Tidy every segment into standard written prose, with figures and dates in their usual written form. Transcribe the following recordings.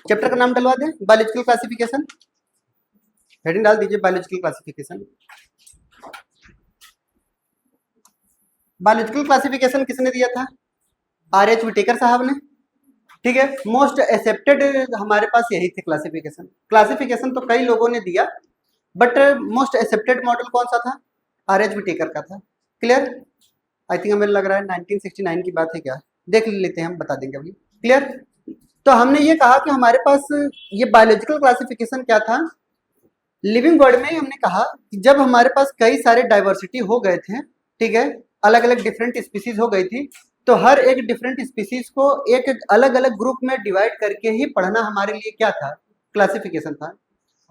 Chapter का नाम डलवा दें, बायोलॉजिकल क्लासिफिकेशन। हेडिंग डाल दीजिए बायोलॉजिकल क्लासिफिकेशन। बायोलॉजिकल क्लासिफिकेशन किसने दिया था? आर.एच. विटेकर साहब ने। ठीक है, मोस्ट एक्सेप्टेड हमारे पास यही थे क्लासिफिकेशन। क्लासिफिकेशन तो कई लोगों ने दिया, बट मोस्ट एक्सेप्टेड मॉडल कौन सा था? आर.एच. विटेकर का था। क्लियर? आई थिंक हमें लग रहा है 1969 की बात है क्या, देख लेते हैं, हम बता देंगे अभी। क्लियर? तो हमने ये कहा कि हमारे पास ये बायोलॉजिकल क्लासिफिकेशन क्या था, लिविंग वर्ड में हमने कहा कि जब हमारे पास कई सारे डाइवर्सिटी हो गए थे, ठीक है, अलग अलग डिफरेंट स्पीसीज हो गई थी, तो हर एक डिफरेंट स्पीसीज को एक अलग अलग ग्रुप में डिवाइड करके ही पढ़ना हमारे लिए क्या था? क्लासिफिकेशन था।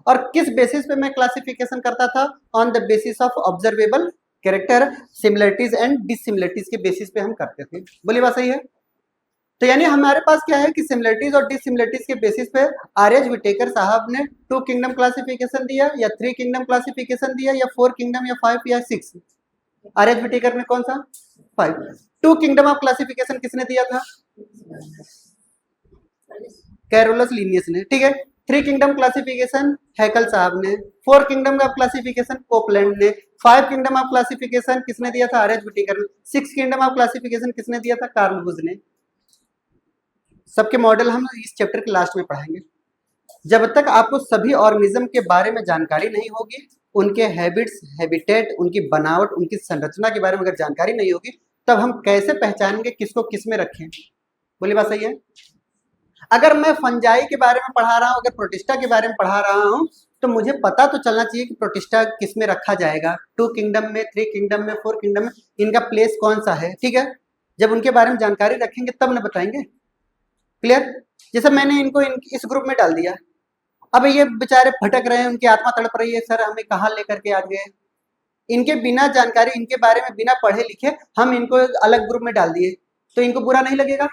और किस बेसिस पे मैं क्लासिफिकेशन करता था? On the basis of observable character, similarities and dissimilarities के बेसिस पे हम करते थे। बोलिए बात सही है? तो यानी हमारे पास क्या है कि सिमिलरिटीज और डिसिमिलरिटीज के बेसिस पे आर.एच. विटेकर साहब ने 2 किंगडम क्लासिफिकेशन दिया, या 3 किंगडम क्लासिफिकेशन दिया, या 4 किंगडम, या 5 या 6। आर.एच. विटेकर ने कौन सा? 5। 2 किंगडम ऑफ क्लासिफिकेशन किसने दिया था? कैरोलस लिनियस ने। ठीक है, 3 किंगडम क्लासिफिकेशन हैकल साहब ने, 4 किंगडम का क्लासिफिकेशन कोपलैंड ने, 5 किंगडम ऑफ क्लासिफिकेशन किसने दिया था? आर.एच. विटेकर ने, 6 किंगडम ऑफ क्लासिफिकेशन किसने दिया था? कार्ल वुज ने। सबके मॉडल हम इस चैप्टर के लास्ट में पढ़ाएंगे। जब तक आपको सभी ऑर्गेनिज्म के बारे में जानकारी नहीं होगी, उनके हैबिट्स, हैबिटेट, उनकी बनावट, उनकी संरचना के बारे में अगर जानकारी नहीं होगी, तब हम कैसे पहचानेंगे किसको किस में रखें? बोलिए बात सही है? अगर मैं फंजाई के बारे में पढ़ा रहा हूँ, अगर प्रोटिस्टा के बारे में पढ़ा रहा हूँ, तो मुझे पता तो चलना चाहिए कि प्रोटिस्टा किस में रखा जाएगा, 2 किंगडम में, 3 किंगडम में, 4 किंगडम में, इनका प्लेस कौन सा है। ठीक है, जब उनके बारे में जानकारी रखेंगे तब न बताएंगे। क्लियर? जैसे मैंने इनको इस ग्रुप में डाल दिया, अब ये बेचारे भटक रहे हैं, उनकी आत्मा तड़प रही है, सर हमें कहाँ लेकर के आ गए। इनके बिना जानकारी, इनके बारे में बिना पढ़े लिखे हम इनको एक अलग ग्रुप में डाल दिए, तो इनको बुरा नहीं लगेगा?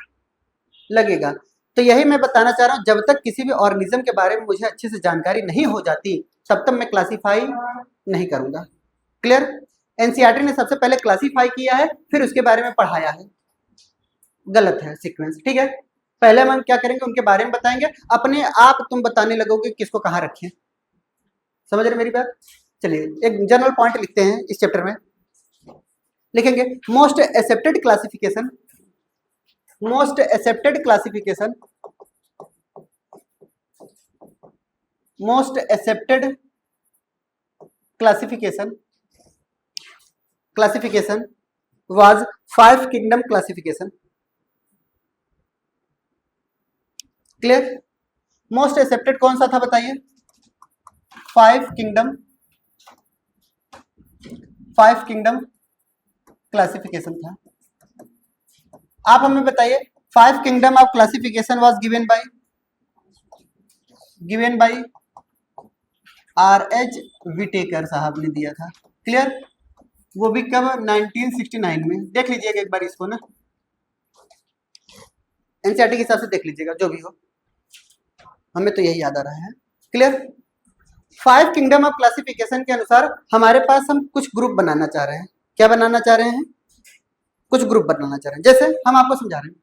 लगेगा। तो यही मैं बताना चाह रहा हूँ, जब तक किसी भी ऑर्गेनिज्म के बारे में मुझे अच्छे से जानकारी नहीं हो जाती, तब तक मैं क्लासीफाई नहीं करूंगा। क्लियर? एनसीईआरटी ने सबसे पहले क्लासीफाई किया है, फिर उसके बारे में पढ़ाया है। गलत है सीक्वेंस। ठीक है, पहले हम क्या करेंगे, उनके बारे में बताएंगे, अपने आप तुम बताने लगोगे किसको कहाँ रखें। समझ रहे मेरी बात? चलिए एक जनरल पॉइंट लिखते हैं इस चैप्टर में। लिखेंगे most accepted classification, most accepted classification, most accepted classification, classification was 5 kingdom classification. Clear? Most accepted कौन सा था बताइए? 5 किंगडम, 5 किंगडम क्लासिफिकेशन था। आप हमें बताइए 5 kingdom of classification was given by R H. Whittaker साहब ने दिया था। क्लियर? वो भी कब? 1969 में। देख लीजिएगा एक बार इसको ना, एनसीईआरटी के हिसाब से देख लीजिएगा, जो भी हो, हमें तो यही याद आ रहा है। क्लियर? 5 किंगडम ऑफ क्लासिफिकेशन के अनुसार हमारे पास हम कुछ ग्रुप बनाना चाह रहे हैं। क्या बनाना चाह रहे हैं? कुछ ग्रुप बनाना चाह रहे हैं। जैसे हम आपको समझा रहे हैं,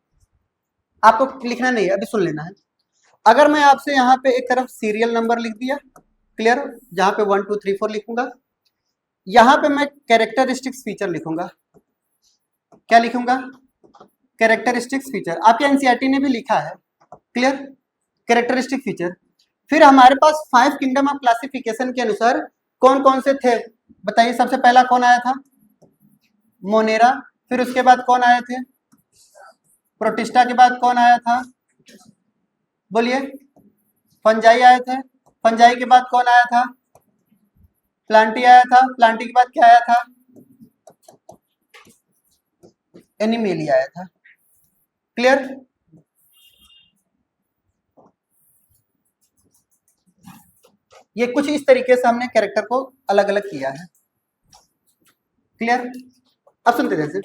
आपको लिखना नहीं है, अभी सुन लेना है। अगर मैं आपसे यहाँ पे एक तरफ सीरियल नंबर लिख दिया, क्लियर, जहाँ पे 1 2 3 4 लिखूंगा, यहाँ पे मैं कैरेक्टरिस्टिक्स फीचर लिखूंगा। क्या लिखूंगा? Characteristics feature. आपके एनसीईआरटी ने भी लिखा है। क्लियर? Characteristic feature. फिर हमारे पास 5 किंगडम ऑफ क्लासिफिकेशन के अनुसार कौन कौन से थे बताइए? सबसे पहला कौन आया था? मोनेरा। फिर उसके बाद कौन आए थे? प्रोटिस्टा के बाद कौन आया था? बोलिए। फंजाई आए थे। फंजाई के बाद कौन आया था? प्लांटी आया था। प्लांटी के बाद क्या आया था? एनिमेलिया आया था। क्लियर? ये कुछ इस तरीके से हमने कैरेक्टर को अलग अलग किया है। क्लियर? अब सुनते जैसे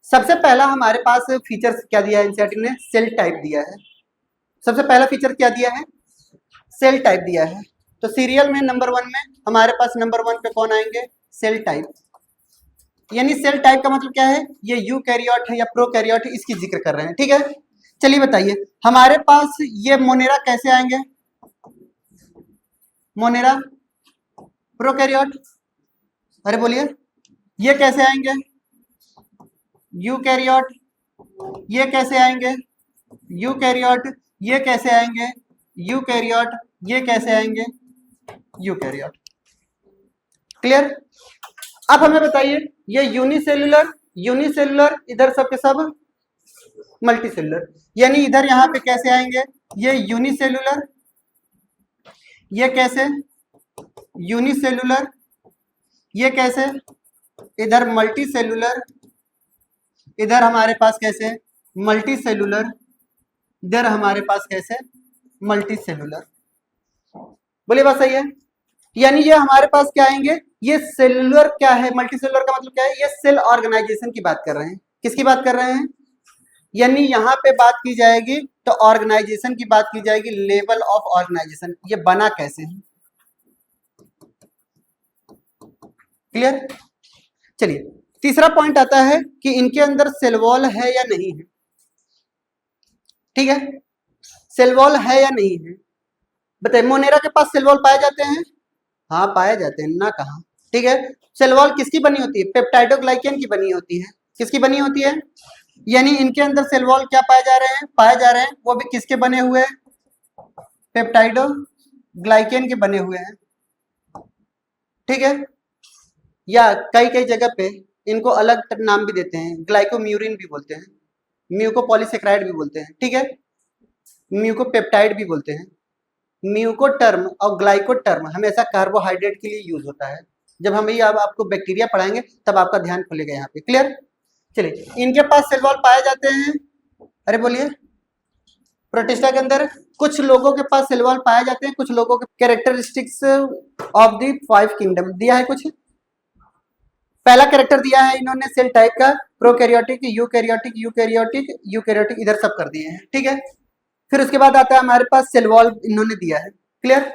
सबसे पहला हमारे पास फीचर्स क्या दिया है एनसीईआरटी ने? सेल टाइप दिया है। सबसे पहला फीचर क्या दिया है? सेल टाइप दिया है। तो सीरियल में नंबर 1 में हमारे पास नंबर 1 पे कौन आएंगे? Cell type. यानी सेल टाइप का मतलब क्या है? ये यूकैरियोट है या प्रोकैरियोट है, इसकी जिक्र कर रहे हैं। ठीक है, चलिए बताइए हमारे पास ये मोनेरा कैसे आएंगे, मोनेरा प्रोकैरियोट, अरे बोलिए ये कैसे आएंगे, यूकैरियोट, ये कैसे आएंगे, यूकैरियोट, ये कैसे आएंगे, यूकैरियोट, ये कैसे आएंगे, यूकैरियोट। क्लियर। अब हमें बताइए ये यूनिसेलुलर, यूनिसेलुलर, इधर सब के सब मल्टी सेलुलर, यानी इधर यहाँ पे कैसे आएंगे, ये यूनिसेलुलर, ये कैसे यूनिसेलुलर, ये कैसे इधर मल्टी सेलुलर, इधर हमारे पास कैसे मल्टी सेलुलर, इधर हमारे पास कैसे मल्टी सेलुलर। बोलिए बात सही है। यानी ये हमारे पास क्या आएंगे, ये सेलुलर क्या है, मल्टी सेलुलर का मतलब क्या है, ये सेल ऑर्गेनाइजेशन की बात कर रहे हैं। किसकी बात कर रहे हैं, यानी यहाँ पे बात की जाएगी तो ऑर्गेनाइजेशन की बात की जाएगी, लेवल ऑफ ऑर्गेनाइजेशन, ये बना कैसे है। क्लियर। चलिए तीसरा पॉइंट आता है कि इनके अंदर सेल वॉल है या नहीं है। ठीक है, सेल वॉल है या नहीं है बताइए। मोनेरा के पास सेल वॉल पाए जाते हैं, हाँ पाए जाते हैं ना, कहा। ठीक है, सेल वॉल किसकी बनी होती है, पेप्टाइडोग्लाइकेन की बनी होती है। किसकी बनी होती है, यानी इनके अंदर सेल वॉल क्या पाए जा रहे हैं, पाए जा रहे हैं, वो भी किसके बने हुए हैं, पेप्टाइडोग्लाइकेन के बने हुए हैं। ठीक है, या कई कई जगह पे इनको अलग नाम भी देते हैं, ग्लाइकोम्यूरिन भी बोलते हैं, म्यूकोपॉलीसेक्राइड भी बोलते हैं। ठीक है, म्यूकोपेप्टाइड भी बोलते हैं। म्यूको टर्म और ग्लाइको टर्म हमेशा कार्बोहाइड्रेट के लिए यूज होता है। जब हम ये अब आपको बैक्टीरिया पढ़ाएंगे तब आपका ध्यान खुलेगा यहाँ पे। क्लियर। चलिए इनके पास सेल वॉल पाए जाते हैं, अरे बोलिए प्रोटिस्टा के अंदर कुछ लोगों के पास सेल वॉल पाए जाते हैं, कुछ लोगों के कैरेक्टरिस्टिक्स ऑफ द 5 किंगडम दिया है। कुछ पहला कैरेक्टर दिया है इन्होंने सेल टाइप का, प्रोकैरियोटिक, यूकैरियोटिक, यूकैरियोटिक, यूकैरियोटिक, इधर सब कर दिए हैं। ठीक है, फिर उसके बाद आता है हमारे पास सेल वॉल इन्होंने दिया है। क्लियर।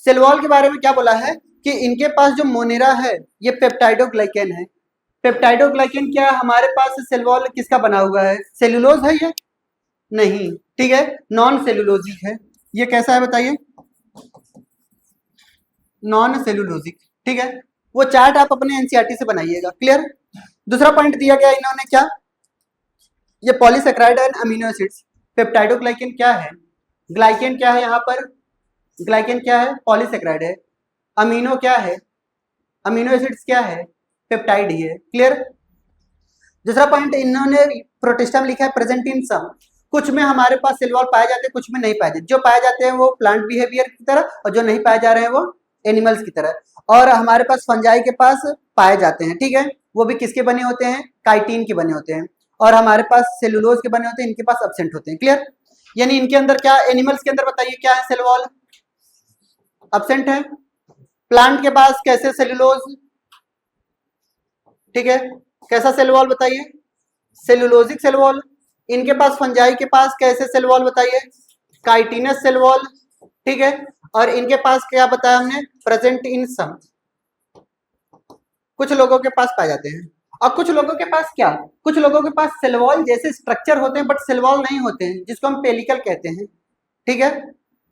सेल वॉल के बारे में क्या बोला है कि इनके पास जो मोनेरा है ये पेप्टाइडोग्लाइकेन है। पेप्टाइडोग्लाइकेन क्या हमारे पास सेल वॉल किसका बना हुआ है, सेलुलोज है ये नहीं। ठीक है, नॉन सेलुलोजिक है। ये कैसा है बताइए, नॉन सेलुलोजिक। ठीक है, वो चार्ट आप अपने एनसीईआरटी से बनाइएगा। क्लियर। दूसरा पॉइंट दिया गया इन्होंने क्या, ये polysaccharide and amino acids. Peptidoglycan क्या है, ग्लाइकेन क्या है, यहाँ पर ग्लाइकेन क्या है, पॉलीसेक्राइड है। अमीनो क्या है, अमीनो एसिड्स क्या है, पेप्टाइड ही है। क्लियर। दूसरा पॉइंट इन्होंने प्रोटिस्टा में लिखा है प्रेजेंट इन सम, कुछ में हमारे पास सेल वॉल पाए जाते हैं, कुछ में नहीं पाए जाते। जो पाए जाते हैं वो प्लांट बिहेवियर की तरह, और जो नहीं पाए जा रहे हैं वो एनिमल्स की तरह। और हमारे पास फंजाई के पास पाए जाते हैं। ठीक है, वो भी किसके बने होते हैं, काइटिन के बने होते हैं। और हमारे पास सेलुलोज के बने होते हैं, इनके पास एब्सेंट होते हैं। क्लियर। यानी इनके अंदर क्या, एनिमल्स के अंदर बताइए क्या है, सेल वॉल एब्सेंट है। प्लांट के पास कैसे सेलुलोज, ठीक है, कैसा सेल वॉल बताइए, सेलुलोजिक सेल वॉल। इनके पास फंजाई के पास कैसे सेल वॉल बताइए, काइटिनस सेल वॉल। ठीक है, और इनके पास क्या बताया हमने, प्रेजेंट इन सम। कुछ लोगों के पास पाए जाते हैं, और कुछ लोगों के पास क्या, कुछ लोगों के पास सेल वॉल जैसे स्ट्रक्चर होते हैं बट सेल वॉल नहीं होते हैं, जिसको हम पेलिकल कहते हैं। ठीक है,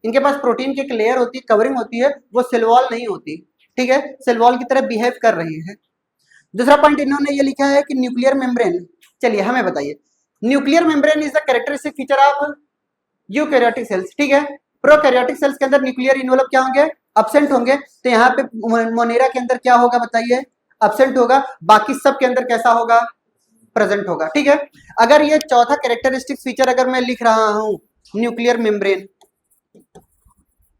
इनके पास प्रोटीन की एक लेयर होती है, कवरिंग होती है, वो सेल वॉल नहीं होती। ठीक है, सेल वॉल की तरह बिहेव कर रही है। दूसरा पॉइंट इन्होंने ये लिखा है कि न्यूक्लियर मेम्ब्रेन। चलिए हमें बताइए, nuclear membrane is the characteristic feature of eukaryotic cells. ठीक है, प्रोकैरियोटिक सेल्स के अंदर न्यूक्लियर इन्वॉल्व क्या होंगे, एब्सेंट होंगे। तो यहाँ पे मोनेरा के अंदर क्या होगा बताइए, एब्सेंट होगा। बाकी सब के अंदर कैसा होगा, प्रेजेंट होगा। ठीक है, अगर ये चौथा कैरेक्टरिस्टिक फीचर अगर मैं लिख रहा हूं न्यूक्लियर मेम्ब्रेन,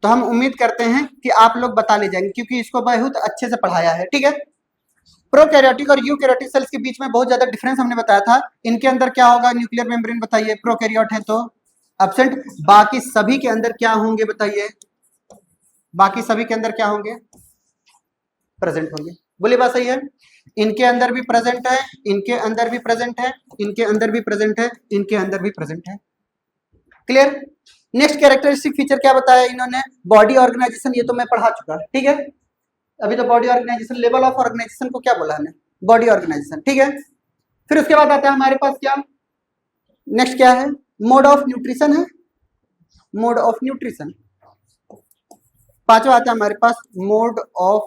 तो हम उम्मीद करते हैं कि आप लोग बता ले जाएंगे, क्योंकि इसको बहुत अच्छे से पढ़ाया है। ठीक है, प्रोकैरियोटिक और यूकैरियोटिक सेल्स के बीच में बहुत ज्यादा डिफरेंस हमने बताया था। इनके अंदर क्या होगा, न्यूक्लियर मेम्ब्रेन बताइए, प्रोकैरियोट है तो एब्सेंट। बाकी सभी के अंदर क्या होंगे बताइए, बाकी सभी के अंदर क्या होंगे, प्रेजेंट होंगे। बोलिए बात सही है। इनके अंदर भी प्रेजेंट है, इनके अंदर भी प्रेजेंट है, इनके अंदर भी प्रेजेंट है, इनके अंदर भी प्रेजेंट है। क्लियर। नेक्स्ट कैरेक्टरिस्टिक फीचर क्या बताया इन्होंने, बॉडी ऑर्गेनाइजेशन, ये तो मैं पढ़ा चुका है। ठीक है, अभी तो body organisation, level of organisation को क्या बोला हमने, बॉडी ऑर्गेनाइजेशन। ठीक है, फिर उसके बाद आता है हमारे पास क्या, नेक्स्ट क्या है, मोड ऑफ न्यूट्रिशन है, मोड ऑफ न्यूट्रिशन। पांचवा आता है हमारे पास मोड ऑफ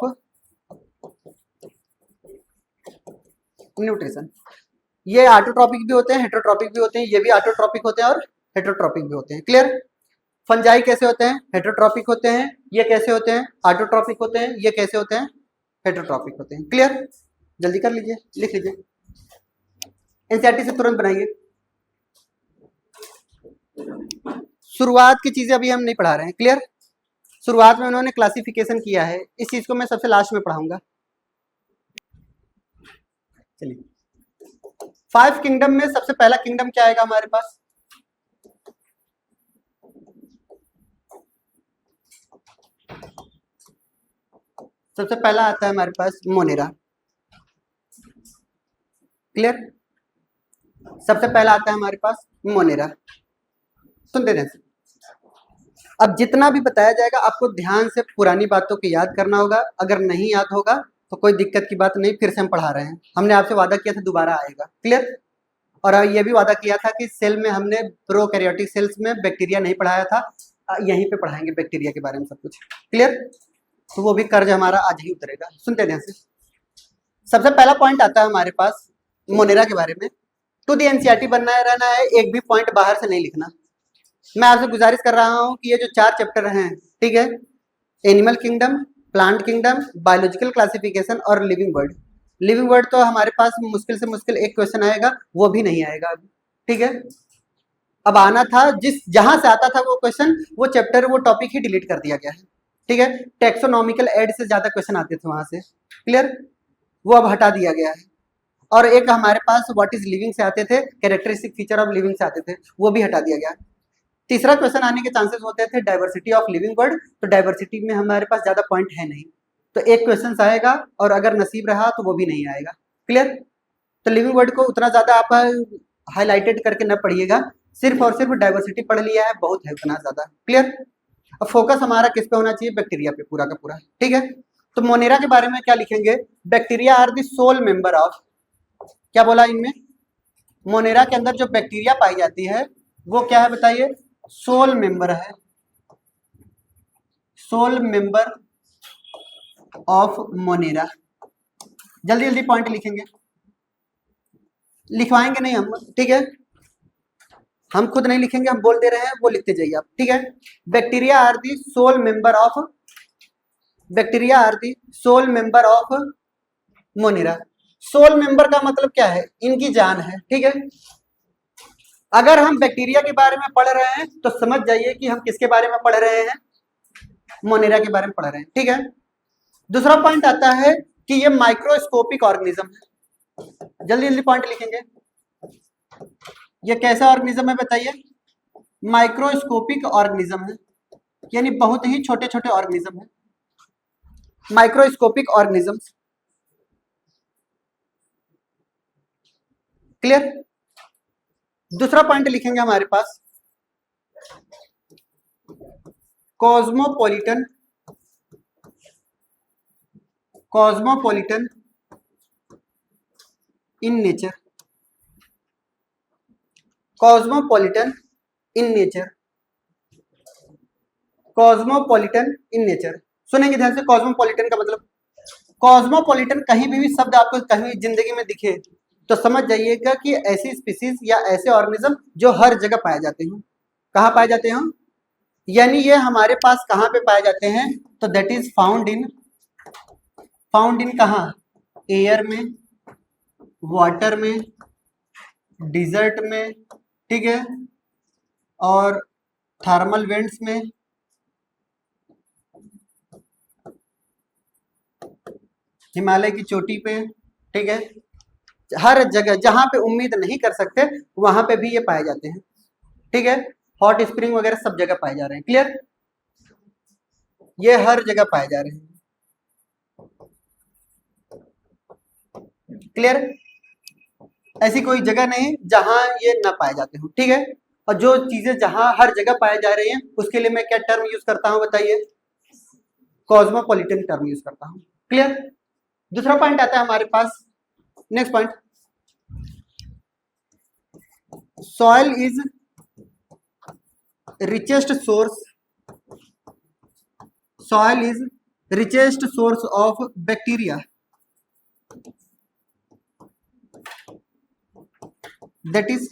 न्यूट्रिशन। ये ऑटोट्रॉपिक भी होते हैं, हेटरोट्रॉपिक भी होते हैं, ये भी ऑटोट्रॉपिक होते हैं और हेटरोट्रॉपिक भी होते हैं। क्लियर? फंजाई कैसे होते हैं? हेटरोट्रॉपिक होते हैं। ये कैसे होते हैं? ऑटोट्रॉपिक होते हैं। ये कैसे होते हैं? हेटरोट्रॉपिक होते हैं। क्लियर? जल्दी कर लीजिए, लिख लीजिए, एनसीईआरटी से तुरंत बनाइए। शुरुआत की चीजें अभी हम नहीं पढ़ा रहे हैं। क्लियर? शुरुआत में उन्होंने क्लासिफिकेशन किया है, इस चीज को मैं सबसे लास्ट में पढ़ाऊंगा। चलिए, 5 किंगडम में सबसे पहला किंगडम क्या आएगा हमारे पास? सबसे पहला आता है हमारे पास मोनेरा। क्लियर? सबसे पहला आता है हमारे पास मोनेरा। सुनते रहे। अब जितना भी बताया जाएगा आपको ध्यान से पुरानी बातों को याद करना होगा। अगर नहीं याद होगा तो कोई दिक्कत की बात नहीं, फिर से हम पढ़ा रहे हैं। हमने आपसे वादा किया था दोबारा आएगा। क्लियर? और ये भी वादा किया था कि सेल में हमने प्रोकैरियोटिक सेल्स में बैक्टीरिया नहीं पढ़ाया था, यहीं पे पढ़ाएंगे बैक्टीरिया के बारे में सब कुछ। क्लियर? तो वो भी कर्ज हमारा आज ही उतरेगा। सुनते ध्यान से। सबसे पहला पॉइंट आता है हमारे पास मोनेरा के बारे में। टू दी एनसीईआरटी बनना है, रहना है, एक भी पॉइंट बाहर से नहीं लिखना। मैं आपसे गुजारिश कर रहा हूं कि ये जो 4 चैप्टर हैं, ठीक है, animal kingdom, plant kingdom, biological classification और लिविंग वर्ल्ड। लिविंग वर्ल्ड तो हमारे पास मुश्किल से मुश्किल एक क्वेश्चन आएगा, वो भी नहीं आएगा अभी। ठीक है? अब आना था, जिस जहां से आता था वो क्वेश्चन, वो चैप्टर, वो टॉपिक ही डिलीट कर दिया गया है। ठीक है? टेक्सोनॉमिकल एड से ज्यादा क्वेश्चन आते थे वहां से। क्लियर? वो अब हटा दिया गया है। और एक हमारे पास व्हाट इज लिविंग से आते थे, कैरेक्टरिस्टिक फीचर ऑफ लिविंग से आते थे, वो भी हटा दिया गया। तीसरा क्वेश्चन आने के चांसेस होते थे डाइवर्सिटी ऑफ लिविंग वर्ल्ड। तो डाइवर्सिटी में हमारे पास ज्यादा पॉइंट है नहीं, तो एक क्वेश्चन आएगा और अगर नसीब रहा तो वो भी नहीं आएगा। क्लियर? तो लिविंग वर्ल्ड को उतना ज्यादा आप हाईलाइटेड करके न पढ़िएगा, सिर्फ और सिर्फ डाइवर्सिटी पढ़ लिया है, बहुत है उतना ज्यादा। क्लियर? अब फोकस हमारा किस पे होना चाहिए? बैक्टीरिया पे पूरा का पूरा। ठीक है? तो मोनेरा के बारे में क्या लिखेंगे? Bacteria are the sole member of, क्या बोला इनमें? मोनेरा के अंदर जो बैक्टीरिया पाई जाती है वो क्या है बताइए? सोल मेंबर है, सोल मेंबर ऑफ मोनेरा। जल्दी जल्दी पॉइंट लिखेंगे, लिखवाएंगे नहीं हम, ठीक है? हम खुद नहीं लिखेंगे, हम बोल दे रहे हैं, वो लिखते जाइए आप। ठीक है? Bacteria are the sole member of, bacteria are the sole member of Monera. Sole member का मतलब क्या है? इनकी जान है। ठीक है? अगर हम बैक्टीरिया के बारे में पढ़ रहे हैं तो समझ जाइए कि हम किसके बारे में पढ़ रहे हैं? मोनेरा के बारे में पढ़ रहे हैं। ठीक है? दूसरा पॉइंट आता है कि ये माइक्रोस्कोपिक ऑर्गेनिज्म है। जल्दी जल्दी पॉइंट लिखेंगे। ये कैसा ऑर्गेनिज्म है बताइए? माइक्रोस्कोपिक ऑर्गेनिज्म है, यानी बहुत ही छोटे छोटे ऑर्गेनिज्म है, माइक्रोस्कोपिक ऑर्गेनिजम्स। क्लियर? दूसरा पॉइंट लिखेंगे हमारे पास cosmopolitan, cosmopolitan in nature, cosmopolitan in nature, cosmopolitan in nature. सुनेंगे ध्यान से। कॉस्मोपॉलिटन का मतलब, कॉस्मोपॉलिटन कहीं भी शब्द आपको कहीं जिंदगी में दिखे तो समझ जाइएगा कि ऐसी स्पीसीज या ऐसे ऑर्गेनिज्म जो हर जगह पाए जाते हैं। कहाँ पाए जाते हैं? यानी ये हमारे पास कहाँ पे पाए जाते हैं? तो that is found in, found in कहाँ? एयर में, वाटर में, डिजर्ट में, ठीक है, और थर्मल वेंट्स में, हिमालय की चोटी पे, ठीक है, हर जगह जहां पे उम्मीद नहीं कर सकते वहां पे भी ये पाए जाते हैं। ठीक है? हॉट स्प्रिंग वगैरह सब जगह पाए जा रहे हैं। क्लियर? ये हर जगह पाए जा रहे हैं। क्लियर? ऐसी कोई जगह नहीं जहां ये ना पाए जाते हो। ठीक है? और जो चीजें जहां हर जगह पाए जा रही हैं उसके लिए मैं क्या टर्म यूज करता हूं बताइए? कॉस्मोपॉलिटन टर्म यूज करता हूं। क्लियर? दूसरा पॉइंट आता है हमारे पास, next point, soil is richest source, soil is richest source of bacteria, that is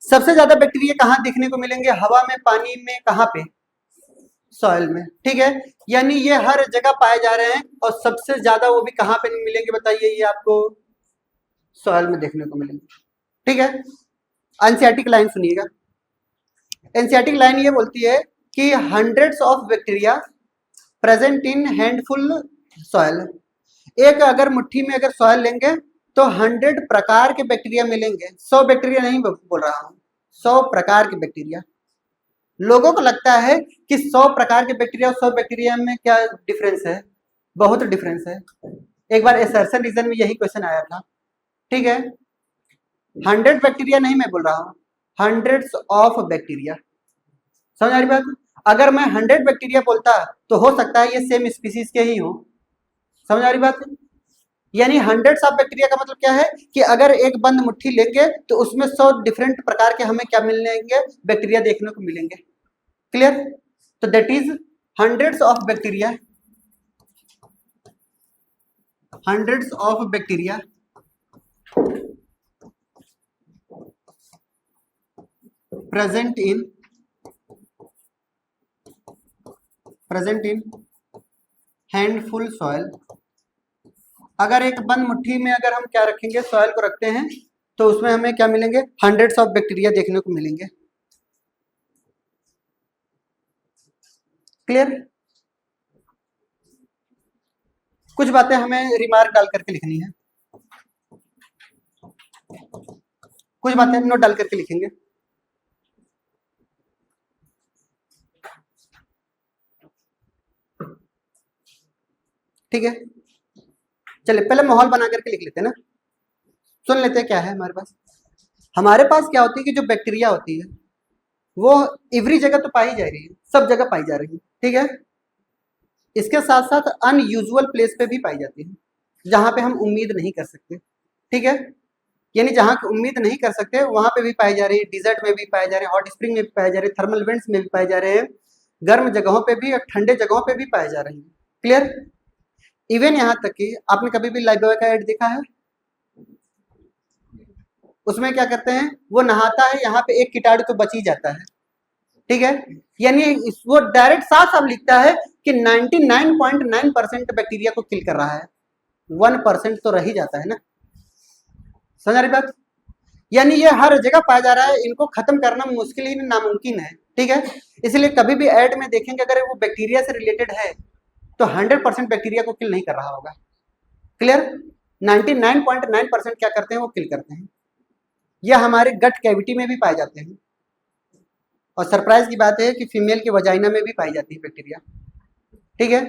सबसे ज्यादा बैक्टीरिया कहाँ देखने को मिलेंगे? हवा में, पानी में, कहाँ पे? सॉइल में, ठीक है। यानी ये हर जगह पाए जा रहे हैं और सबसे ज्यादा वो भी कहाँ पे मिलेंगे बताइए? ये आपको सॉइल में देखने को मिलेंगे, ठीक है। एनसीईआरटी लाइन सुनिएगा। एनसीईआरटी लाइन ये बोलती है कि hundreds of bacteria present in handful soil. एक अगर मुट्ठी में अगर सॉइल लेंगे तो 100 प्रकार के बैक्टीरिया मिलेंगे। 100 बैक्टीरिया नहीं बोल रहा हूँ, 100 प्रकार के बैक्टीरिया। लोगों को लगता है कि 100 प्रकार के बैक्टीरिया और 100 बैक्टीरिया में क्या डिफरेंस है? बहुत डिफरेंस है। एक बार एसर्शन रीजन में यही क्वेश्चन आया था, ठीक है। 100 बैक्टीरिया नहीं मैं बोल रहा हूँ, हंड्रेड्स ऑफ बैक्टीरिया। समझ आ रही बात? अगर मैं 100 बैक्टीरिया बोलता तो हो सकता है ये सेम स्पीसीज के ही हो। समझ आ रही बात? यानी हंड्रेड्स ऑफ बैक्टीरिया का मतलब क्या है कि अगर एक बंद मुट्ठी लेंगे तो उसमें 100 डिफरेंट प्रकार के हमें क्या मिलेंगे? बैक्टीरिया देखने को मिलेंगे। क्लियर? तो that is hundreds of bacteria, hundreds of bacteria present in handful soil. अगर एक बंद मुट्ठी में अगर हम क्या रखेंगे? सॉइल को रखते हैं तो उसमें हमें क्या मिलेंगे? हंड्रेड्स ऑफ बैक्टीरिया देखने को मिलेंगे। क्लियर? कुछ बातें हमें रिमार्क डाल करके लिखनी है, कुछ बातें नोट डाल करके लिखेंगे। ठीक है, चलिए पहले माहौल बना करके लिख लेते हैं ना। सुन लेते हैं क्या है हमारे पास। हमारे पास क्या होती है कि जो बैक्टीरिया होती है वो एवरी जगह तो पाई जा रही है, सब जगह पाई जा रही है, ठीक है। इसके साथ साथ अनयूजुअल प्लेस पे भी पाई जाती है, जहां पे हम उम्मीद नहीं कर सकते, ठीक है। यानी जहां की उम्मीद नहीं कर सकते वहां पे भी पाई जा रही है, डिजर्ट में भी पाए जा रहे हैं, हॉट स्प्रिंग में भी पाए जा रहे हैं, थर्मल वेंट्स में भी पाए जा रहे हैं, गर्म जगहों पे भी और ठंडे जगहों पे भी पाए जा रहे हैं। क्लियर? इवन यहाँ तक कि आपने कभी भी लाइफ बॉय का एड देखा है? उसमें क्या करते हैं? वो नहाता है, यहाँ पे एक कीटाणु तो बच ही जाता है, ठीक है। यानी वो डायरेक्ट साफ साफ लिखता है कि 99.9% बैक्टीरिया को किल कर रहा है, 1% तो रह ही जाता है ना। समझ रही बात? यानी ये हर जगह पाया जा रहा है, इनको खत्म करना मुश्किल ही नामुमकिन है, ठीक है। इसलिए कभी भी एड में देखेंगे अगर वो बैक्टीरिया से रिलेटेड है तो 100% बैक्टीरिया को किल नहीं कर रहा होगा। क्लियर? 99.9% क्या करते हैं? वो किल करते हैं। यह हमारे गट कैविटी में भी पाए जाते हैं और सरप्राइज की बात है कि फीमेल के वजाइना में भी पाई जाती है बैक्टीरिया, ठीक है।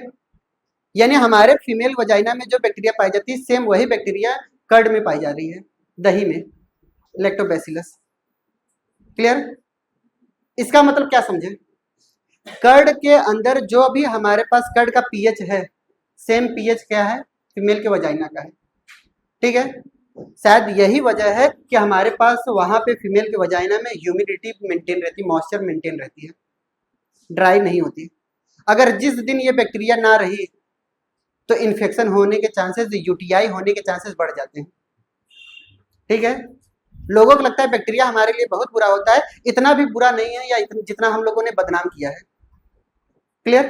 यानी हमारे फीमेल वजाइना में जो बैक्टीरिया पाई जाती है सेम वही बैक्टीरिया कर्ड में पाई जा रही है, दही में, लैक्टोबैसिलस। क्लियर? इसका मतलब क्या समझे? कर्ड के अंदर जो भी हमारे पास कर्ड का पीएच है सेम पीएच क्या है? फीमेल के वजाइना का है, ठीक है। शायद यही वजह है कि हमारे पास वहां पे फीमेल के वजाइना में ह्यूमिडिटी मेंटेन रहती है, मॉइस्चर मेंटेन रहती है, ड्राई नहीं होती। अगर जिस दिन ये बैक्टीरिया ना रही तो इन्फेक्शन होने के चांसेस, यूटीआई होने के चांसेस बढ़ जाते हैं, ठीक है। लोगों को लगता है बैक्टीरिया हमारे लिए बहुत बुरा होता है, इतना भी बुरा नहीं है या जितना हम लोगों ने बदनाम किया है। क्लियर?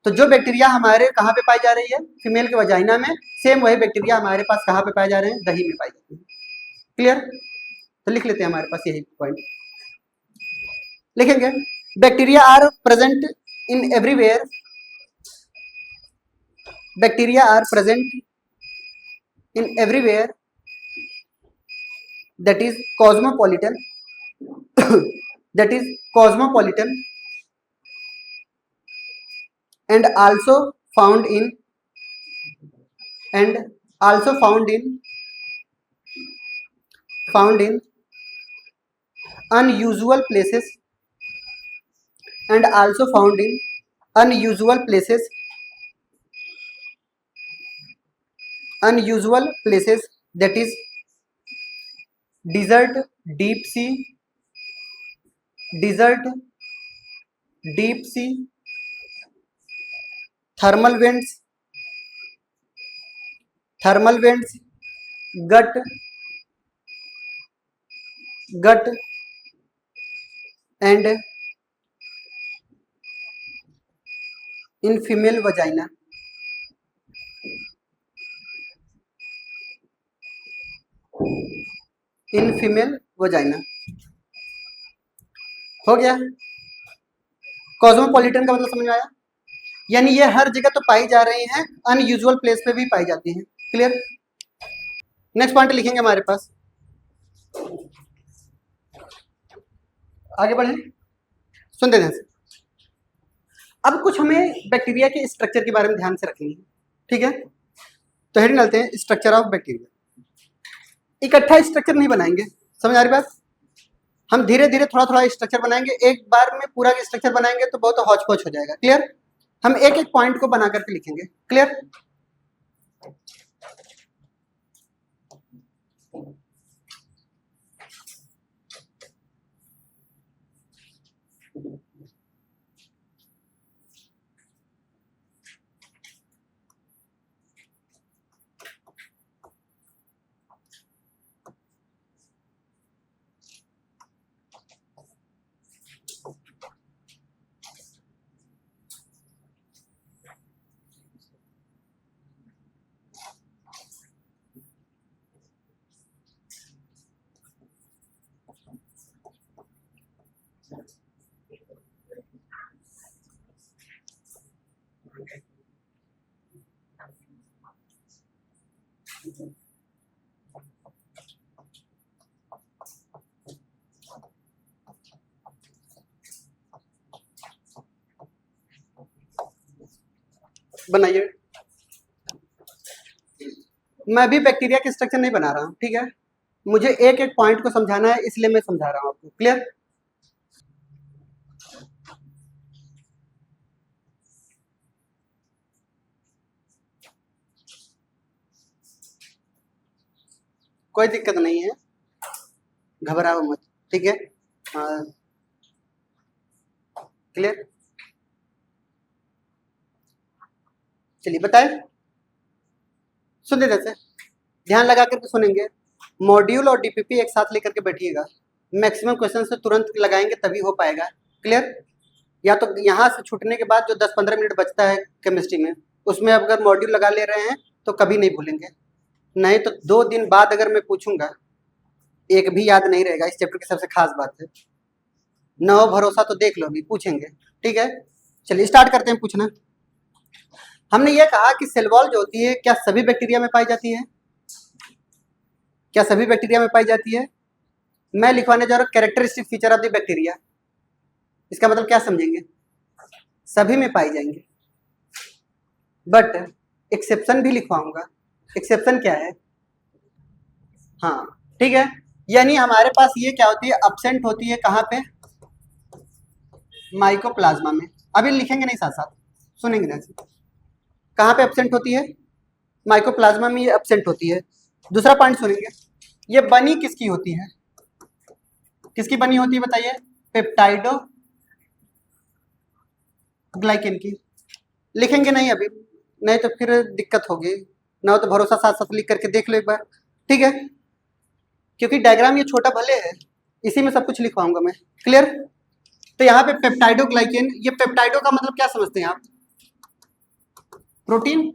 तो जो बैक्टीरिया हमारे कहाँ पे पाई जा रही है? फीमेल के वजाइना में, सेम वही बैक्टीरिया हमारे पास कहाँ पे पाए जा रहे हैं? दही में पाई जाती है। क्लियर? तो लिख लेते हैं हमारे पास यही पॉइंट लिखेंगे। Bacteria are present in everywhere, bacteria are present in everywhere, that is cosmopolitan that is cosmopolitan and also found in unusual places and also found in unusual places that is desert, deep sea, desert, deep sea, thermal vents, gut, and in female vagina. In female vagina हो गया। Cosmopolitan का मतलब समझ में आया, यानी ये हर जगह तो पाई जा रही हैं, अनयूजुअल प्लेस पे भी पाई जाती हैं। क्लियर। नेक्स्ट पॉइंट लिखेंगे हमारे पास, आगे बढ़े, सुनते ध्यान से। अब कुछ हमें बैक्टीरिया के स्ट्रक्चर के बारे में ध्यान से रखेंगे, ठीक है। तो हेडिंग डालते हैं स्ट्रक्चर ऑफ बैक्टीरिया। इकट्ठा स्ट्रक्चर नहीं बनाएंगे, समझ आ रही बात, हम धीरे धीरे थोड़ा थोड़ा स्ट्रक्चर बनाएंगे, एक बार में पूरा स्ट्रक्चर बनाएंगे तो बहुत हौच पौच हो जाएगा। क्लियर। हम एक एक पॉइंट को बना करके लिखेंगे। क्लियर। बनाइए। मैं भी बैक्टीरिया के स्ट्रक्चर नहीं बना रहा हूं, ठीक है, मुझे एक एक पॉइंट को समझाना है, इसलिए मैं समझा रहा हूं आपको। क्लियर। कोई दिक्कत नहीं है, घबराओ मत, ठीक है। क्लियर। चलिए बताएं, सुनते जैसे ध्यान लगा करके सुनेंगे। मॉड्यूल और डीपीपी एक साथ लेकर के बैठिएगा, मैक्सिमम क्वेश्चन से तुरंत लगाएंगे तभी हो पाएगा। क्लियर। या तो यहाँ से छूटने के बाद जो 10-15 मिनट बचता है केमिस्ट्री में, उसमें अगर मॉड्यूल लगा ले रहे हैं तो कभी नहीं भूलेंगे, नहीं तो 2 दिन बाद अगर मैं पूछूंगा एक भी याद नहीं रहेगा। इस चैप्टर की सबसे खास बात है, न हो भरोसा तो देख लो, अभी पूछेंगे, ठीक है। चलिए स्टार्ट करते हैं पूछना। हमने ये कहा कि सेल वॉल जो होती है क्या सभी बैक्टीरिया में पाई जाती है, क्या सभी बैक्टीरिया में पाई जाती है। मैं लिखवाने जा रहा हूँ characteristic feature of the bacteria. इसका मतलब क्या समझेंगे, सभी में पाई जाएंगे, बट एक्सेप्शन भी लिखवाऊंगा। एक्सेप्शन क्या है, हाँ ठीक है, यानी हमारे पास ये क्या होती है, अब्सेंट होती है कहाँ पे, माइकोप्लाज्मा में। अभी लिखेंगे नहीं, साथ साथ सुनेंगे ना। कहाँ पे एब्सेंट होती है, माइकोप्लाज्मा में ये एब्सेंट होती है। दूसरा पॉइंट सुनेंगे, ये बनी किसकी होती है, किसकी बनी होती है बताइए, पेप्टाइडो ग्लाइकेन की। लिखेंगे नहीं अभी, नहीं तो फिर दिक्कत होगी, ना हो तो भरोसा साथ साथ लिख करके देख लो एक बार, ठीक है, क्योंकि डायग्राम ये छोटा भले है, इसी में सब कुछ लिखवाऊंगा मैं। क्लियर। तो यहाँ पे पेप्टाइडो ग्लाइकेन, ये पेप्टाइडो का मतलब क्या समझते हैं आप, प्रोटीन।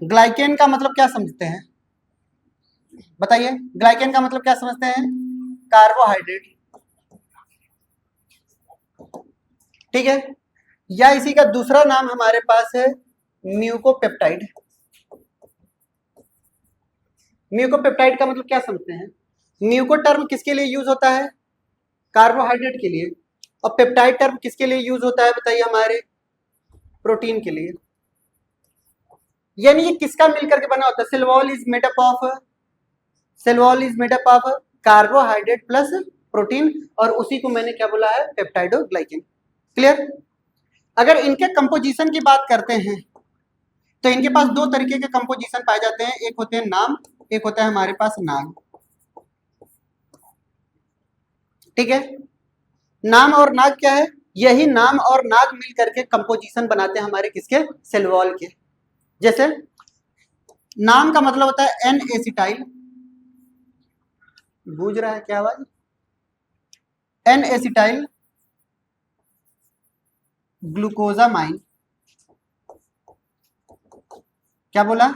ग्लाइकेन का मतलब क्या समझते हैं बताइए, ग्लाइकेन का मतलब क्या समझते हैं, कार्बोहाइड्रेट, ठीक है। या इसी का दूसरा नाम हमारे पास है म्यूकोपेप्टाइड। म्यूकोपेप्टाइड का मतलब क्या समझते हैं, म्यूको टर्म किसके लिए यूज होता है, कार्बोहाइड्रेट के लिए, और पेप्टाइड टर्म किसके लिए यूज होता है बताइए, हमारे प्रोटीन के लिए। यानी ये किसका मिलकर के बना होता है, cell wall is made up of, cell wall is made up of carbohydrate plus protein, और उसी को मैंने क्या बोला है, पेप्टाइडोग्लाइकेन। क्लियर। अगर इनके कंपोजिशन की बात करते हैं तो इनके पास 2 तरीके के कंपोजिशन पाए जाते हैं, एक होते हैं नाम, एक होता है हमारे पास नाग, ठीक है। नाम और नाग क्या है? यही नाम और नाग मिल करके कंपोजिशन बनाते हैं हमारे किसके? सेल वॉल के। जैसे नाम का मतलब होता है एन एसिटाइल, गूंज रहा है क्या आवाज? एन एसिटाइल ग्लूकोजामाइन, क्या बोला?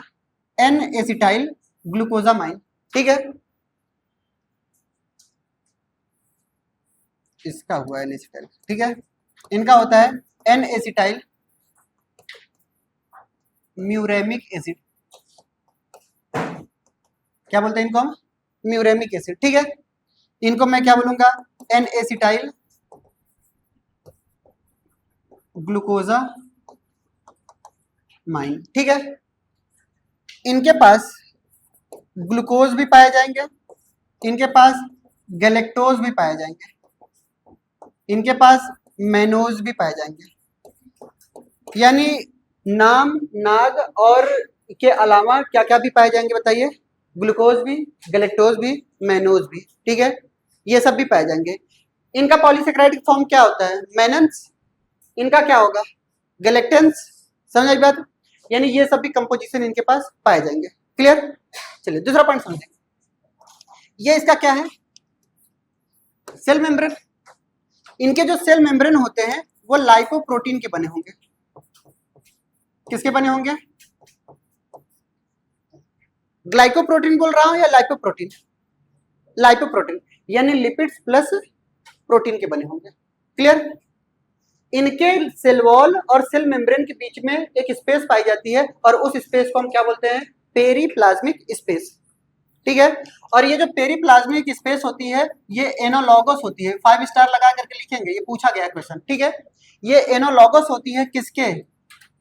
एन एसिटाइल ग्लूकोजामाइन, ठीक है। इसका हुआ एन एसिटाइल, ठीक है। इनका होता है एन एसिटाइल म्यूरेमिक एसिड, क्या बोलते हैं इनको हम? म्यूरेमिक एसिड, ठीक है। इनको मैं क्या बोलूंगा? एन एसिटाइल ग्लूकोजा माइन, ठीक है। इनके पास ग्लूकोज भी पाए जाएंगे, इनके पास गैलेक्टोज भी पाए जाएंगे, इनके पास मैनोज भी पाए जाएंगे। यानी नाम, नाग और के अलावा क्या क्या भी पाए जाएंगे बताइए? ग्लूकोज भी, गैलेक्टोज भी, मैनोज भी, ठीक है। ये सब भी पाए जाएंगे। इनका पॉलीसेकेराइड फॉर्म क्या होता है? मैनन्स। इनका क्या होगा? गैलेक्टेंस। समझ आई बात? यानी ये सब भी कंपोजिशन इनके पास पाए जाएंगे। क्लियर? चलिए दूसरा पॉइंट समझें। ये इसका क्या है? Cell membrane. इनके जो सेल मेम्ब्रेन होते हैं वो लाइपोप्रोटीन के बने होंगे। किसके बने होंगे? ग्लाइकोप्रोटीन बोल रहा हूं या लाइपोप्रोटीन? लाइपोप्रोटीन, यानी लिपिड्स प्लस प्रोटीन के बने होंगे। क्लियर? इनके सेल वॉल और सेल मेम्ब्रेन के बीच में एक स्पेस पाई जाती है और उस स्पेस को हम क्या बोलते हैं? पेरीप्लाज्मिक स्पेस, ठीक है। और ये जो पेरीप्लाज्मिक स्पेस होती है ये एनोलॉगस होती है। 5 स्टार लगा करके लिखेंगे, ये पूछा गया क्वेश्चन, ठीक है। ये एनोलॉगस होती है किसके?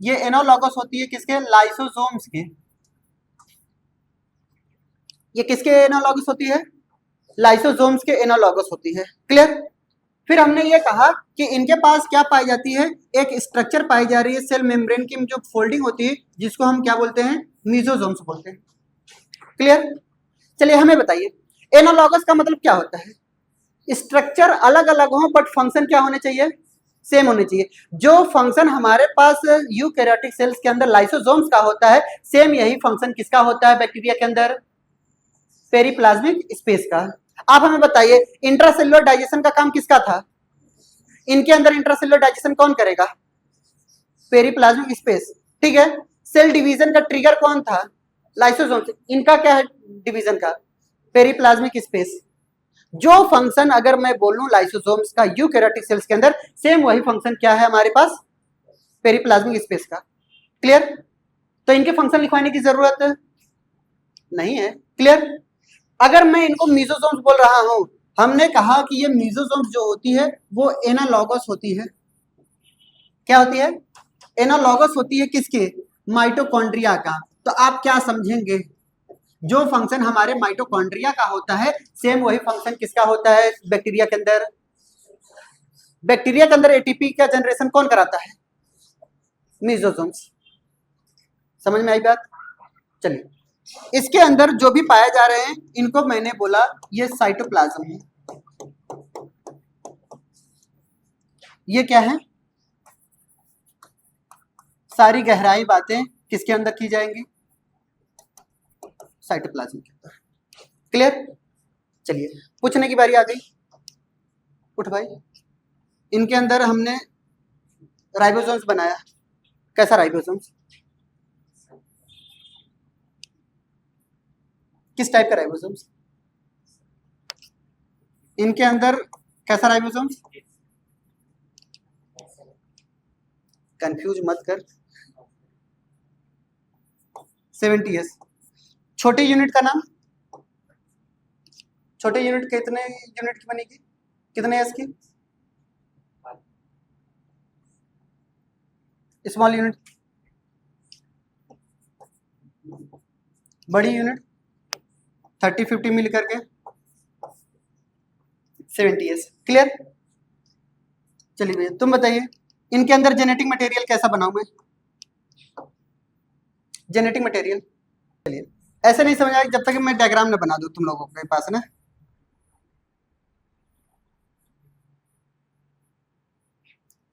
ये एनोलॉगस होती है किसके? लाइसोसोम्स के। ये किसके एनोलॉगस होती है? लाइसोसोम्स के एनोलॉगस होती है। क्लियर? फिर हमने ये कहा कि इनके पास क्या पाई जाती है? एक स्ट्रक्चर पाई जा रही है सेल मेम्ब्रेन की जो फोल्डिंग होती है, जिसको हम क्या बोलते हैं? मीजोसोम्स बोलते हैं। क्लियर? चलिए हमें बताइए, एनालॉगस का मतलब क्या होता है? स्ट्रक्चर अलग अलग हो बट फंक्शन क्या होने चाहिए? सेम होने चाहिए। जो फंक्शन हमारे पास यूकैरियोटिक सेल्स के अंदर लाइसोसोम्स का होता है, सेम यही फंक्शन किसका होता है बैक्टीरिया के अंदर? पेरीप्लाज्मिक स्पेस का। आप हमें बताइए, इंट्रासेलुलर डाइजेशन का काम किसका था? इनके अंदर इंट्रासेलुलर डाइजेशन कौन करेगा? पेरीप्लाज्मिक स्पेस, ठीक है। सेल डिवीजन का ट्रिगर कौन था? लाइसोसोम। इनका क्या है डिवीजन का? Periplasmic space. जो फंक्शन अगर मैं बोलूं लाइसोसोम्स का यूकैरियोटिक सेल्स के अंदर, सेम वही फंक्शन क्या है हमारे पास? पेरीप्लाज्मिक स्पेस का। क्लियर? तो इनके फंक्शन लिखवाने की जरूरत नहीं है। क्लियर? अगर मैं इनको मीजोसोम्स बोल रहा हूं, हमने कहा कि ये मीजोसोम्स जो होती है वो एनालॉगस होती है। क्या होती है? एनालॉगस होती है किसके? माइटोकॉन्ड्रिया का। तो आप क्या समझेंगे? जो फंक्शन हमारे माइटोकॉन्ड्रिया का होता है, सेम वही फंक्शन किसका होता है बैक्टीरिया के अंदर? बैक्टीरिया के अंदर एटीपी का जनरेशन कौन कराता है? मीजोसोम्स। समझ में आई बात? चलिए, इसके अंदर जो भी पाए जा रहे हैं इनको मैंने बोला ये साइटोप्लाज्म है। ये क्या है? सारी गहराई बातें किसके अंदर की जाएंगी? साइटोप्लाज्म के अंदर। क्लियर? चलिए पूछने की बारी आ गई। उठ भाई। इनके अंदर हमने राइबोसोम्स बनाया। कैसा राइबोसोम्स? किस टाइप का राइबोसोम्स? इनके अंदर कैसा राइबोसोम्स? कंफ्यूज मत कर। 70s। छोटी यूनिट का नाम? छोटी यूनिट कितने यूनिट की बनेगी? कितने एस की? Small unit? बड़ी यूनिट 30-50 मिल करके 70s। क्लियर? चलिए भैया तुम बताइए, इनके अंदर जेनेटिक मटेरियल कैसा बनाऊं मैं? जेनेटिक मटेरियल चलिए ऐसे नहीं समझ आएगा जब तक मैं डायग्राम न बना दूं तुम लोगों के पास ना।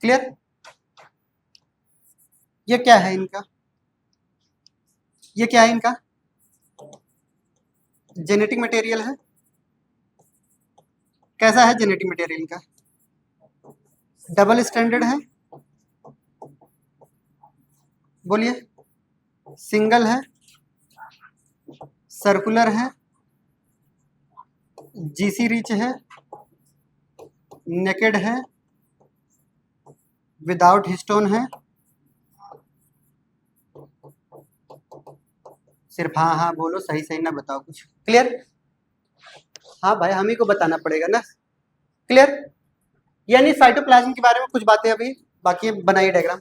क्लियर? ये क्या है इनका, ये क्या है इनका, जेनेटिक मटेरियल है। कैसा है जेनेटिक मटेरियल इनका? डबल स्टैंडर्ड है, बोलिए, सिंगल है, सर्कुलर है, जीसी रिच है, नेकेड है, विदाउट हिस्टोन है। सिर्फ हाँ हाँ बोलो, सही सही ना बताओ कुछ। क्लियर? हाँ भाई, हम ही को बताना पड़ेगा ना। क्लियर? यानी साइटोप्लाज्म के बारे में कुछ बातें अभी बाकी है, बनाइए डायग्राम।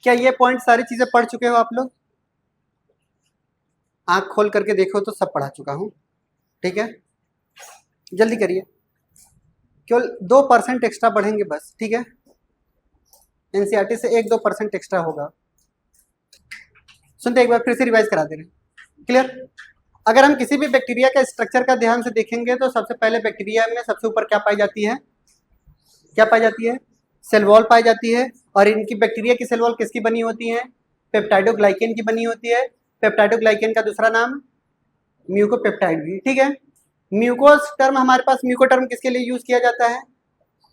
क्या ये पॉइंट सारी चीजें पढ़ चुके हो आप लोग? आंख खोल करके देखो तो सब पढ़ा चुका हूं, ठीक है, जल्दी करिए, केवल 2% एक्स्ट्रा बढ़ेंगे बस, ठीक है, एनसीईआरटी से 1-2% एक्स्ट्रा होगा। सुनते एक बार फिर से रिवाइज करा दे रहे, क्लियर? अगर हम किसी भी बैक्टीरिया का स्ट्रक्चर का ध्यान से देखेंगे तो सबसे पहले बैक्टीरिया में सबसे ऊपर क्या पाई जाती है? क्या पाई जाती है? सेल वॉल पाई जाती है। और इनकी बैक्टीरिया की सेल वॉल किसकी बनी होती है? पेप्टाइडोग्लाइकेन की बनी होती है। पेप्टाइडोग्लाइकेन का दूसरा नाम म्यूकोपेप्टाइड भी, ठीक है। म्यूकोस टर्म हमारे पास, म्यूको टर्म किसके लिए यूज किया जाता है?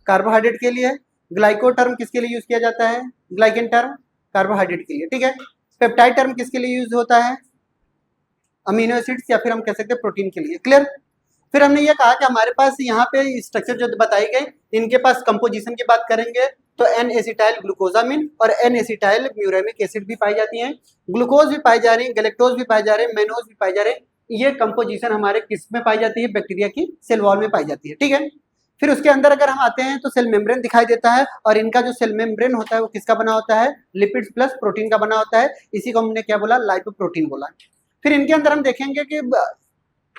कार्बोहाइड्रेट के लिए। ग्लाइको टर्म किसके लिए यूज किया जाता है? ग्लाइकेन टर्म कार्बोहाइड्रेट के लिए, ठीक है। पेप्टाइड टर्म किसके लिए यूज होता है? अमीनो एसिड्स या फिर हम कह सकते हैं प्रोटीन के लिए, क्लियर? फिर हमने ये कहा कि हमारे पास यहाँ पे स्ट्रक्चर जो बताई गई, इनके पास कंपोजिशन की बात करेंगे तो एन एसिटाइल ग्लूकोजामिन और एन एसिटाइल म्यूरेमिक एसिड भी पाई जाती हैं, ग्लूकोज भी पाई जा रही है, गैलेक्टोज भी पाए जा रहे हैं, मेनोज भी पाए जा रहे हैं। ये कंपोजिशन हमारे किस में पाई जाती है? बैक्टीरिया की सेल वॉल में पाई जाती है, ठीक है। फिर उसके अंदर अगर हम आते हैं तो सेल मेम्ब्रेन दिखाई देता है, और इनका जो सेल मेम्ब्रेन होता है वो किसका बना होता है? लिपिड्स प्लस प्रोटीन का बना होता है। इसी को हमने क्या बोला? लाइपोप्रोटीन बोला। फिर इनके अंदर हम देखेंगे कि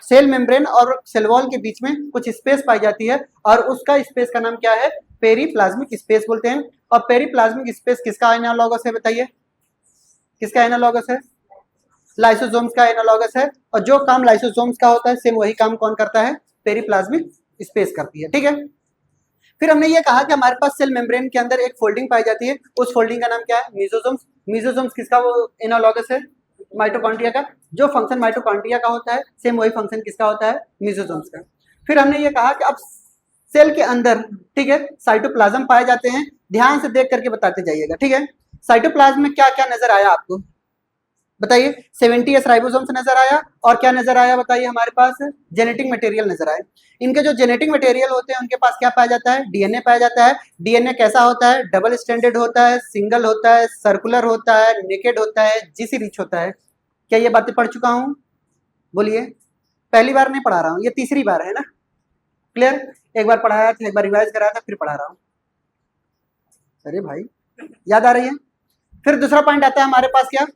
सेल मेम्ब्रेन और सेल वॉल के बीच में कुछ स्पेस पाई जाती है, और उसका स्पेस का नाम क्या है? पेरीप्लाज्मिक स्पेस बोलते हैं। और पेरीप्लाज्मिक स्पेस किसका एनालॉगस है? बताइए, किसका एनालॉगस है? लाइसोसोम्स का एनालॉगस है। और जो काम लाइसोसोम्स का होता है सेम वही काम कौन करता है? पेरीप्लाज्मिक स्पेस करती है, ठीक है। फिर हमने ये कहा कि हमारे पास सेल मेम्ब्रेन के अंदर एक फोल्डिंग पाई जाती है, उस फोल्डिंग का नाम क्या है? मीसोसोम्स। मीसोसोम्स किसका वो एनालॉगस है? माइटोकॉन्ड्रिया का। जो फंक्शन माइटोकॉन्ड्रिया का होता है सेम वही फंक्शन किसका होता है? मीसोसोम्स का। फिर हमने ये कहा कि अब सेल के अंदर, ठीक है, साइटोप्लाज्म पाए जाते हैं। ध्यान से देख करके बताते जाइएगा, ठीक है। साइटोप्लाज्म में क्या क्या नजर आया आपको? बताइए। 70S राइबोसोम्स नजर आया, और क्या नजर आया बताइए? हमारे पास जेनेटिक मटेरियल नजर आए। इनके जो जेनेटिक मटेरियल होते हैं उनके पास क्या पाया जाता है? डीएनए पाया जाता है। डीएनए कैसा होता है? डबल स्टैंडर्ड होता है, सिंगल होता है, सर्कुलर होता है, नेकेड होता है, जीसी रिच होता है। क्या ये बातें पढ़ चुका हूं? बोलिए। पहली बार नहीं पढ़ा रहा हूं, ये तीसरी बार है ना, क्लियर? एक बार पढ़ाया था, एक बार रिवाइज कराया था, फिर पढ़ा रहा हूं। अरे भाई, याद आ रही है? फिर दूसरा पॉइंट आता है हमारे पास क्या,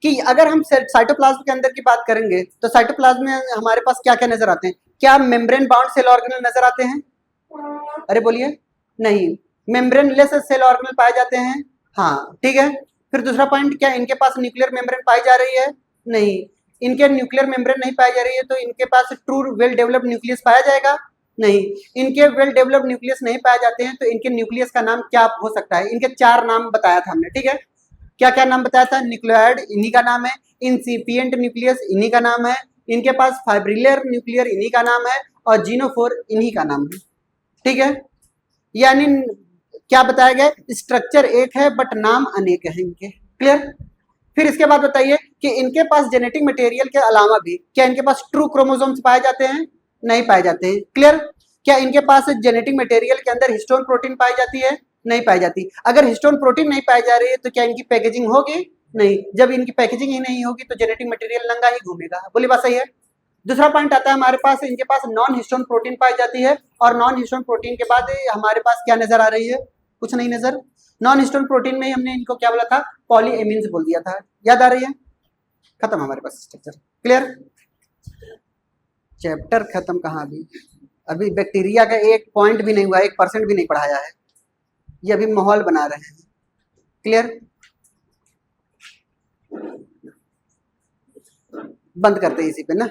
कि अगर हम साइटोप्लाज्म के अंदर की बात करेंगे तो साइटोप्लाज्म में हमारे पास क्या क्या नजर आते हैं? क्या मेम्ब्रेन बाउंड सेल ऑर्गेनल नजर आते हैं? अरे बोलिए। नहीं, मेम्ब्रेन लेस सेल ऑर्गेनल पाए जाते हैं। हाँ, ठीक है। फिर दूसरा पॉइंट, क्या इनके पास न्यूक्लियर मेम्ब्रेन पाई जा रही है? नहीं, इनके न्यूक्लियर मेम्ब्रेन नहीं पाई जा रही है, तो इनके पास ट्रू वेल डेवलप्ड न्यूक्लियस पाया जाएगा? नहीं, इनके वेल डेवलप्ड न्यूक्लियस नहीं पाए जाते हैं, तो इनके न्यूक्लियस का नाम क्या हो सकता है? इनके 4 नाम बताया था हमने, ठीक है। क्या क्या नाम बताया था? न्यूक्लियोइड इन्हीं का नाम है, इंसिपिएंट न्यूक्लियस इन्हीं का नाम है, इनके पास फाइब्रिलर न्यूक्लियर इन्हीं का नाम है, और जीनोफोर इन्हीं का नाम है, ठीक है। यानी क्या बताया गया? स्ट्रक्चर एक है बट नाम अनेक है इनके, क्लियर? फिर इसके बाद बताइए कि इनके पास जेनेटिक मटेरियल के अलावा भी क्या इनके पास ट्रू क्रोमोसोम्स पाए जाते हैं? नहीं पाए जाते हैं, क्लियर? क्या इनके पास जेनेटिक मटेरियल के अंदर हिस्टोन प्रोटीन पाई जाती है? नहीं पाई जाती। अगर हिस्टोन प्रोटीन नहीं पाई जा रही है तो क्या इनकी पैकेजिंग होगी? नहीं। जब इनकी पैकेजिंग ही नहीं होगी तो जेनेटिक मटेरियल नंगा ही घूमेगा। बोली बात सही है? दूसरा पॉइंट आता है हमारे पास, इनके पास नॉन हिस्टोन प्रोटीन पाई जाती है, और नॉन हिस्टोन प्रोटीन के बाद हमारे पास क्या नजर आ रही है? कुछ नहीं नजर। नॉन हिस्टोन प्रोटीन में हमने इनको क्या बोला था? पॉलीएमीन्स बोल दिया था। याद आ रही है? खत्म हमारे पास स्ट्रक्चर, क्लियर? चैप्टर खत्म कहाँ? अभी बैक्टीरिया का एक पॉइंट भी नहीं हुआ, 1% भी नहीं पढ़ाया है। ये अभी माहौल बना रहे हैं, क्लियर? बंद करते हैं इसी पे ना।